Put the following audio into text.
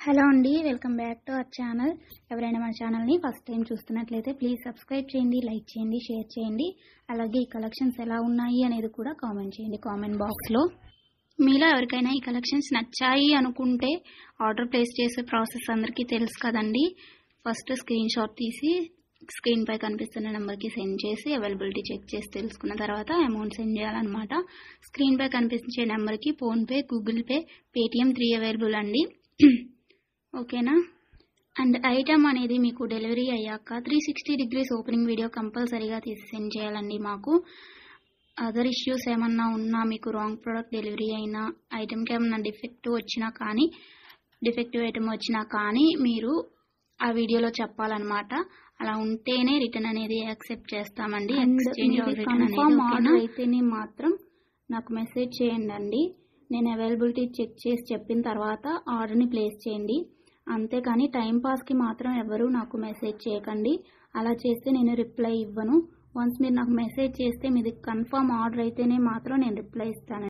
Hello అండి, welcome back to our channel. ఎవరైనా మన ఛానల్ని ఫస్ట్ టైం చూస్తున్నట్లయితే ప్లీజ్ సబ్స్క్రైబ్ చేయండి, లైక్ చేయండి, షేర్ చేయండి. అలాగే ఈ కలెక్షన్స్ ఎలా ఉన్నాయి అనేది కూడా కామెంట్ చేయండి కామెంట్ బాక్స్లో. మీలో ఎవరికైనా ఈ కలెక్షన్స్ నచ్చాయి అనుకుంటే ఆర్డర్ ప్లేస్ చేసే ప్రాసెస్ అందరికీ తెలుసు కదండి. ఫస్ట్ స్క్రీన్ షాట్ తీసి స్క్రీన్ పై కనిపిస్తున్న నెంబర్కి సెండ్ చేసి అవైలబిలిటీ చెక్ చేసి తెలుసుకున్న తర్వాత అమౌంట్ సెండ్ చేయాలన్నమాట. స్క్రీన్ పై కనిపించే నెంబర్కి PhonePe, Google pay, Paytm 3 available అండి. ఓకేనా. అండ్ ఐటమ్ అనేది మీకు డెలివరీ అయ్యాక 360 degrees ఓపెనింగ్ వీడియో కంపల్సరీగా తీసి సెండ్ చేయాలండి. మాకు అదర్ ఇష్యూస్ ఏమన్నా ఉన్నా, మీకు రాంగ్ ప్రోడక్ట్ డెలివరీ అయినా, ఐటమ్కి ఏమన్నా డిఫెక్టివ్ ఐటమ్ వచ్చినా కానీ మీరు ఆ వీడియోలో చెప్పాలన్నమాట. అలా ఉంటేనే రిటర్న్ అనేది యాక్సెప్ట్ చేస్తామండి. కన్ఫర్మ్ ఆర్డర్ అయితేనే మాత్రం నాకు మెసేజ్ చేయండి. నేను అవైలబిలిటీ చెక్ చేసి చెప్పిన తర్వాత ఆర్డర్ని ప్లేస్ చేయండి. అంతేకాని టైంపాస్కి మాత్రం ఎవరు నాకు మెసేజ్ చేయకండి. అలా చేస్తే నేను రిప్లై ఇవ్వను. వన్స్ మీరు నాకు మెసేజ్ చేస్తే మీది కన్ఫర్మ్ ఆర్డర్ అయితేనే మాత్రం నేను రిప్లై ఇస్తాను.